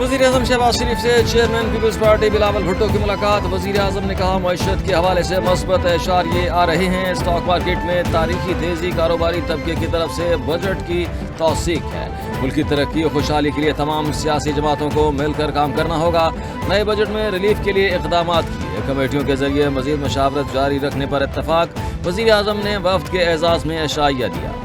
वज़ीर आज़म शहबाज शरीफ से chairman Peoples Party Bilawal Bhutto की मुलाकात। वज़ीर आज़म ने कहा मईशत के हवाले से मस्बत इशारे आ रहे हैं। स्टॉक मार्केट में तारीखी तेजी कारोबारी तबके की तरफ से बजट की तौसीक है। मुल्क की तरक्की और खुशहाली के लिए तमाम सियासी जमातों को मिलकर काम करना होगा। नए बजट में रिलीफ के लिए इक़दाम किए। कमेटियों के जरिए मज़ीद मशावरत जारी रखने पर इत्तफाक। वज़ीर आज़म ने वफ़द के एजाज़ में इशाइया दिया।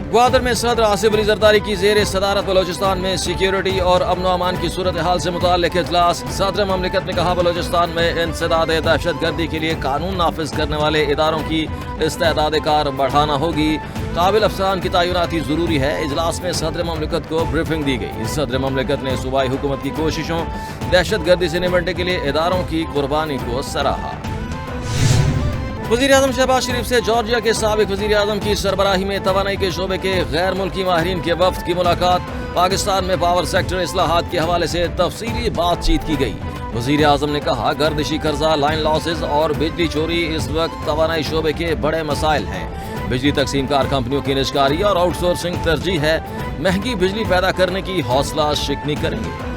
ग्वादर में सदर आसिफ अली जरदारी की ज़ेर सदारत बलोचिस्तान में सिक्योरिटी और अमन अमान की सूरत हाल से मुताल्लिक़ इजलास। सदर ममलिकत ने कहा बलोचिस्तान में इंसदाद दहशत गर्दी के लिए कानून नाफिज करने वाले इदारों की इस्तेदाद कार बढ़ाना होगी। काबिल अफसरान की तैनाती ज़रूरी है। इजलास में सदर ममलिकत को ब्रीफिंग दी गई। सदर ममलिकत ने सूबाई हुकूमत की कोशिशों दहशत गर्दी से निपटने के लिए इदारों की कुर्बानी को सराहा। वज़ीर आज़म शहबाज शरीफ से जॉर्जिया के साबिक वज़ीर आज़म की सरबराही में तवानाई के शोबे के गैर मुल्की माहिरीन के वफ़द की मुलाकात। पाकिस्तान में पावर सेक्टर इस्लाहात के हवाले से तफसीली बातचीत की गई। वज़ीर आज़म ने कहा गर्दिशी कर्जा, लाइन लॉसेज और बिजली चोरी इस वक्त तवानाई शोबे के बड़े मसाइल हैं। बिजली तकसीम कार कंपनियों की निजकारी और आउटसोर्सिंग तरजीह है। महंगी बिजली पैदा करने की हौसला शिकनी करेंगे।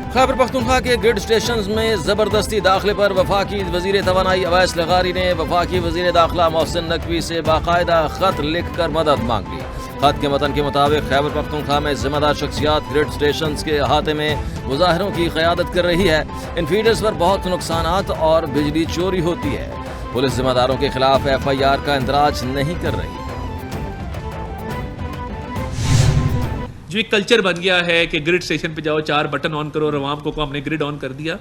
खैबर पख्तूनख्वा के ग्रिड स्टेशन में जबरदस्ती दाखिले पर वफाकी वजीर तवानाई अवैस लगारी ने वफाकी वजीर दाखिला मोहसिन नकवी से बाकायदा खत लिख कर मदद मांग ली। खत के मतन के मुताबिक खैबर पख्तूनख्वा में जिम्मेदार शख्सियात ग्रिड स्टेशन के अहाते में मुजाहरों की क़यादत कर रही है। इन फीडर्स पर बहुत नुकसानात और बिजली चोरी होती है। पुलिस जिम्मेदारों के खिलाफ FIR का इंदराज नहीं कर रही। जो एक कल्चर बन गया है कि ग्रिड स्टेशन पे जाओ, 4 बटन ऑन करो और आवाम को हमने ग्रिड ऑन कर दिया,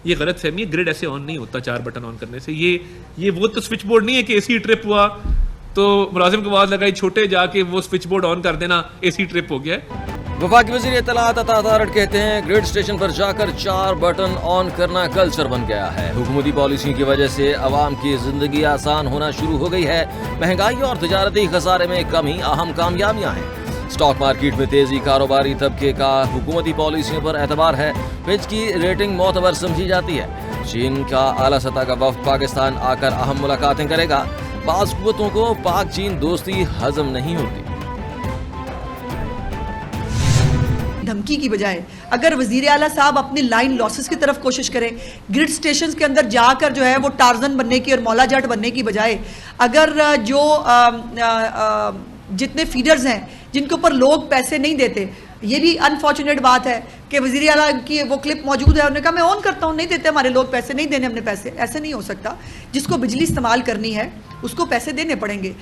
ये गलत फहमी है। ग्रिड ऐसे ऑन नहीं होता 4 बटन ऑन करने से। ये वो तो स्विच बोर्ड नहीं है कि AC ट्रिप हुआ तो मुलाजिम को आवाज लगाई छोटे जाके वो स्विच बोर्ड ऑन कर देना, AC ट्रिप हो गया। वफाकी वज़ीर इत्तलात अता अतारट कहते हैं ग्रिड स्टेशन पर जाकर 4 बटन ऑन करना कल्चर बन गया है। हुकूमती पॉलिसियों की वजह से आवाम की जिंदगी आसान होना शुरू हो गई है। महंगाई और तजारती खसारे में कमी अहम कामयाबियां हैं। स्टॉक मार्केट में तेजी कारोबारी तबके का हुकूमती पॉलिसियों पर एतबार है। फिच की रेटिंग मोतबर समझी जाती है। चीन का आला सतह का वफ़द पाकिस्तान आकर अहम मुलाकातें करेगा। बाज़ कुव्वतों को पाक चीन दोस्ती हजम नहीं होती। धमकी की बजाय अगर वजीर आला साहब अपनी लाइन लॉसेस की तरफ कोशिश करें, ग्रिड स्टेशन के अंदर जाकर जो है वो टार्जन बनने की और मौला जट बनने की बजाय अगर जो जितने फीडर्स हैं जिनके ऊपर लोग पैसे नहीं देते, ये भी अनफॉर्चुनेट बात है कि वज़ीर आला की वो क्लिप मौजूद है, उन्होंने कहा मैं ऑन करता हूँ, नहीं देते हमारे लोग पैसे, नहीं देने हमने पैसे। ऐसे नहीं हो सकता। जिसको बिजली इस्तेमाल करनी है उसको पैसे देने पड़ेंगे।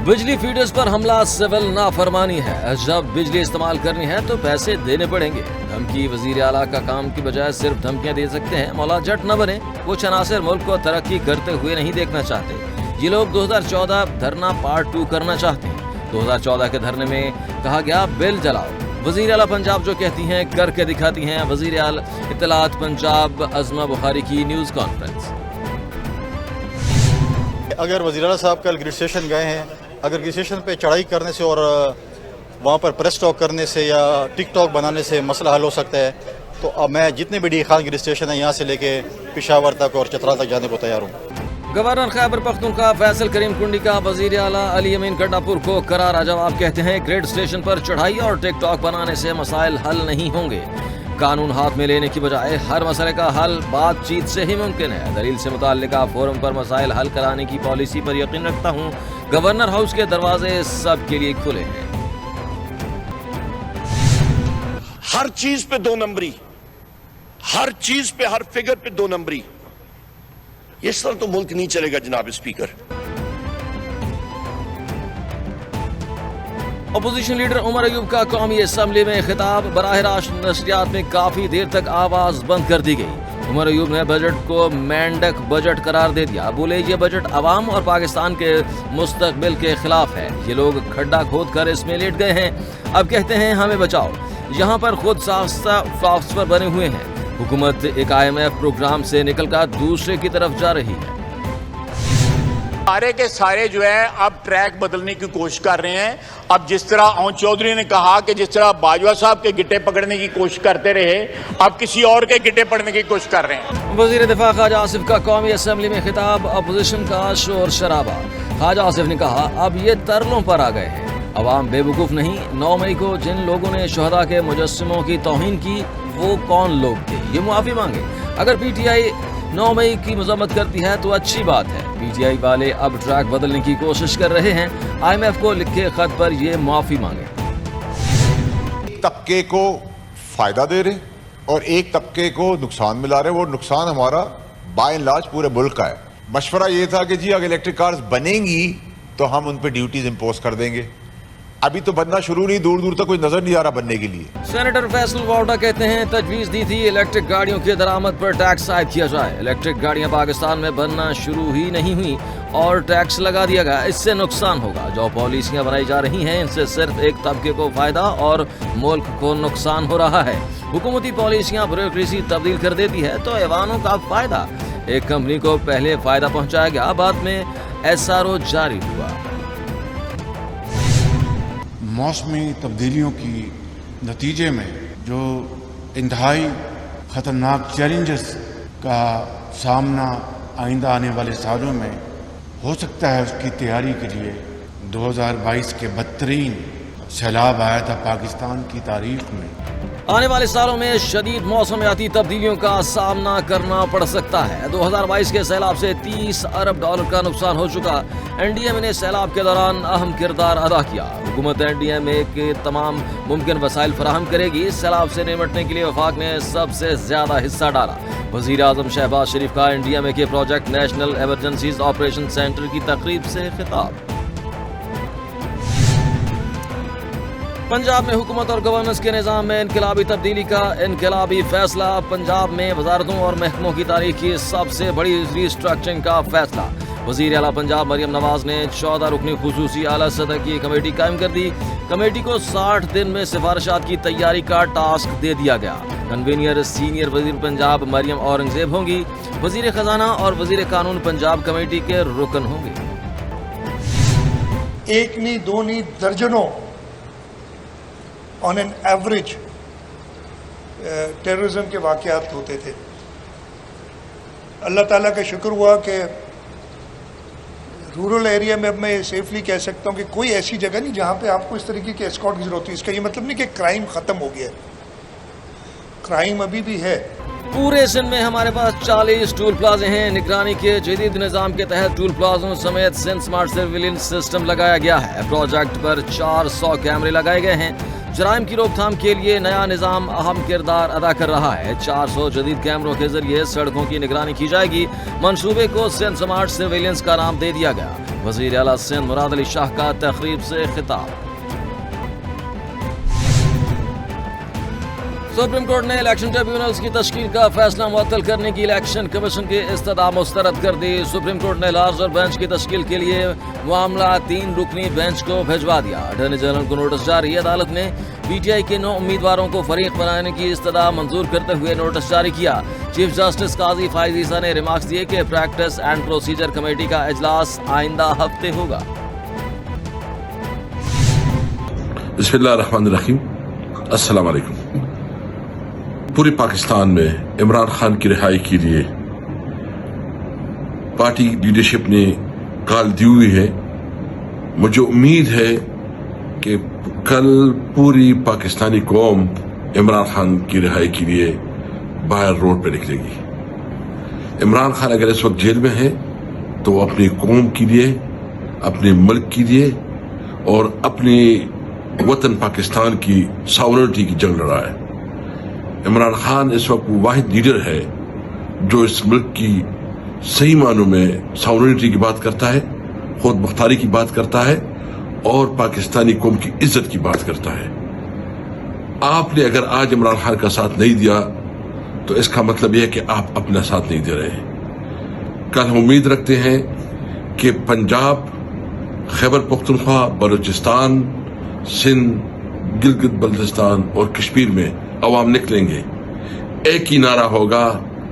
बिजली फीडर्स पर हमला सिविल नाफरमानी है। जब बिजली इस्तेमाल करनी है तो पैसे देने पड़ेंगे। धमकी वज़ीर आला का काम की बजाय सिर्फ धमकियां दे सकते हैं। मौला जट न बने। कुछ अनासर मुल्क को तरक्की करते हुए नहीं देखना चाहते। ये लोग 2014 धरना पार्ट 2 करना चाहते हैं। 2014 के धरने में कहा गया बिल जलाओ। वज़ीर आला पंजाब जो कहती हैं करके दिखाती हैं। वज़ीर आला इत्तलात पंजाब अज़मा बुखारी की न्यूज़ कॉन्फ्रेंस। अगर वज़ीर आला साहब कल ग्रिड स्टेशन गए हैं, अगर ग्रिड स्टेशन पे चढ़ाई करने से और वहाँ पर प्रेस टॉक करने से या टिकटॉक बनाने से मसला हल हो सकता है, तो अब मैं जितने भी डी खान ग्रिड स्टेशन है यहाँ से लेके पेशावर तक और चतरा तक जाने को तैयार हूँ। गवर्नर खैबर पख्तूनख्वा फैसल करीम कुंडी का वज़ीर आला अली अमीन गड्डापुर को करारा जवाब। कहते हैं ग्रिड स्टेशन पर चढ़ाई और टिकटॉक बनाने से मसाइल हल नहीं होंगे। कानून हाथ में लेने की बजाय हर मसले का हल बातचीत से ही मुमकिन है। दलील से मुताल्लिका फोरम पर मसाइल हल कराने की पॉलिसी पर यकीन रखता हूँ। गवर्नर हाउस के दरवाजे सबके लिए खुले हैं। हर चीज पे 2 नंबरी, हर चीज पे, हर फिगर पे 2 नंबरी। इस तरह तो मुल्क नहीं चलेगा जनाब speaker. Opposition leader Umar Ayub का कौमी असम्बली में खिताब। बराह रास्त नशरियात में काफी देर तक आवाज बंद कर दी गई। उमर अयूब ने बजट को मेंढक बजट करार दे दिया। बोले ये बजट अवाम और पाकिस्तान के मुस्तकबिल के खिलाफ है। ये लोग खड्डा खोद कर इसमें लेट गए हैं। अब कहते हैं हमें बचाओ। यहाँ पर खुद साख्ता फिलॉसफर बने हुए हैं। हुकूमत एक IMF प्रोग्राम से निकलकर दूसरे की तरफ जा रही है। सारे के सारे जो है अब ट्रैक बदलने की कोशिश कर रहे हैं। अब जिस तरह ओन चौधरी ने कहा कि जिस तरह बाजवा साहब के गिट्टे पकड़ने की कोशिश करते रहे, अब किसी और के गिट्टे पकड़ने की कोशिश कर रहे हैं। वज़ीर दिफा ख्वाजा आसिफ का कौमी असम्बली में खिताब। अपोजिशन का शोर शराबा। ख्वाजा आसिफ ने कहा अब ये तरलों पर आ गए हैं। عوام بے وقوف نہیں. 9 مئی کو جن لوگوں نے شہداء کے مجسموں کی توہین کی وہ کون لوگ تھے؟ یہ معافی مانگے. اگر پی ٹی آئی 9 مئی کی مذمت کرتی ہے تو اچھی بات ہے. پی ٹی آئی والے اب ٹریک بدلنے کی کوشش کر رہے ہیں. IMF کو لکھے خط پر یہ معافی مانگے. طبقے کو فائدہ دے رہے اور ایک طبقے کو نقصان ملا رہے. وہ نقصان ہمارا بائی اینڈ لارج پورے ملک کا ہے. مشورہ یہ تھا کہ جی اگر الیکٹرک کارز بنیں گی تو ہم ان پہ ڈیوٹیز امپوز کر دیں گے. ابھی تو بننا شروع نہیں, دور دور تک کوئی نظر نہیں آ رہا بننے کے لیے. سینیٹر فیصل واؤڈا کہتے ہیں تجویز دی تھی الیکٹرک گاڑیوں کی درآمد پر ٹیکس عائد کیا جائے. الیکٹرک گاڑیاں پاکستان میں بننا شروع ہی نہیں ہوئی اور ٹیکس لگا دیا گیا. اس سے نقصان ہوگا. جو پالیسیاں بنائی جا رہی ہیں ان سے صرف ایک طبقے کو فائدہ اور ملک کو نقصان ہو رہا ہے. حکومتی پالیسیاں بیوروکریسی تبدیل کر دیتی ہے تو ایوانوں کا فائدہ. ایک کمپنی کو پہلے فائدہ پہنچایا گیا, بعد میں SRO جاری ہوا. موسمی تبدیلیوں کی نتیجے میں جو انتہائی خطرناک چیلنجز کا سامنا آئندہ آنے والے سالوں میں ہو سکتا ہے, اس کی تیاری کے لیے 2022 کے بدترین سیلاب آیا تھا پاکستان کی تاریخ میں. آنے والے سالوں میں شدید موسمیاتی تبدیلیوں کا سامنا کرنا پڑ سکتا ہے. 2022 کے سیلاب سے $30 ارب کا نقصان ہو چکا. NDMA نے سیلاب کے دوران اہم کردار ادا کیا. حکومت NDMA کے تمام ممکن وسائل فراہم کرے گی. سیلاب سے نمٹنے کے لیے وفاق نے سب سے زیادہ حصہ ڈالا. وزیر اعظم شہباز شریف کا NDMA کے project national emergencies operation centre کی تقریب سے خطاب. پنجاب میں حکومت اور گورننس کے نظام میں انقلابی تبدیلی کا انقلابی فیصلہ. پنجاب میں وزارتوں اور محکموں کی تاریخ کی سب سے بڑی ری اسٹرکچرنگ کا فیصلہ. وزیر اعلیٰ پنجاب مریم نواز نے 14 رکنی خصوصی اعلیٰ سطح کی کمیٹی قائم کر دی. کمیٹی کو 60 دن میں سفارشات کی تیاری کا ٹاسک دے دیا گیا. کنوینئر سینئر وزیر پنجاب مریم اورنگزیب ہوں گی. وزیر خزانہ اور وزیر قانون پنجاب کمیٹی کے رکن ہوں گے. ایک نہیں دو نہیں درجنوں آن این ایوریج ٹیررزم کے واقعات ہوتے تھے. اللہ تعالیٰ کا شکر ہوا کہ رورل ایریا میں اب میں سیفلی کہہ سکتا ہوں کہ کوئی ایسی جگہ نہیں جہاں پہ آپ کو اس طریقے کے اسکارٹ کی ضرورت ہے. اس کا یہ مطلب نہیں کہ کرائم ختم ہو گیا ہے, کرائم ابھی بھی ہے. پورے سندھ میں ہمارے پاس 40 ٹول پلازے ہیں. نگرانی کے جدید نظام کے تحت ٹول پلازوں سمیت سندھ سمارٹ سرویلنس سسٹم لگایا گیا ہے. پروجیکٹ پر 400 کیمرے لگائے گئے ہیں. جرائم کی روک تھام کے لیے نیا نظام اہم کردار ادا کر رہا ہے. 400 جدید کیمروں کے ذریعے سڑکوں کی نگرانی کی جائے گی. منصوبے کو سندھ سمارٹ سرویلنس کا نام دے دیا گیا. وزیر اعلیٰ سندھ مراد علی شاہ کا تقریب سے خطاب. سپریم کورٹ نے الیکشن ٹریبیونلز کی تشکیل کا فیصلہ معطل کرنے کی الیکشن کمیشن کی استدعا مسترد کر دی. سپریم کورٹ نے لارجر بینچ کی تشکیل کے لیے معاملہ 3 رکنی بینچ کو بھجوا دیا. اٹارنی جنرل کو نوٹس جاری. عدالت نے PTI کے 9 امیدواروں کو فریق بنانے کی استدعا منظور کرتے ہوئے نوٹس جاری کیا. چیف جسٹس قاضی فائز عیسیٰ نے ریمارکس دیے کہ پریکٹس اینڈ پروسیجر کمیٹی کا اجلاس آئندہ ہفتے ہوگا. بسم اللہ الرحمن الرحیم. السلام علیکم. پورے پاکستان میں عمران خان کی رہائی کے لیے پارٹی لیڈرشپ نے کال دی ہوئی ہے. مجھے امید ہے کہ کل پوری پاکستانی قوم عمران خان کی رہائی کے لیے باہر روڈ پہ نکلے گی. عمران خان اگر اس وقت جیل میں ہے تو وہ اپنی قوم کے لیے, اپنے ملک کے لیے اور اپنے وطن پاکستان کی ساورنٹی کی جنگ لڑا ہے. عمران خان اس وقت وہ واحد لیڈر ہے جو اس ملک کی صحیح معنوں میں ساورنٹی کی بات کرتا ہے, خود مختاری کی بات کرتا ہے اور پاکستانی قوم کی عزت کی بات کرتا ہے. آپ نے اگر آج عمران خان کا ساتھ نہیں دیا تو اس کا مطلب یہ ہے کہ آپ اپنا ساتھ نہیں دے رہے. کل ہم امید رکھتے ہیں کہ پنجاب, خیبر پختونخوا, بلوچستان, سندھ, گلگت بلتستان اور کشمیر میں عوام نکلیں گے. ایک ہی نعرہ ہوگا,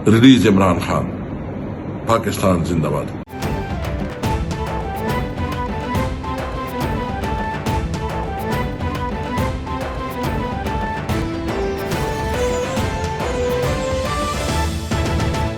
ریلیز عمران خان. پاکستان زندہ باد.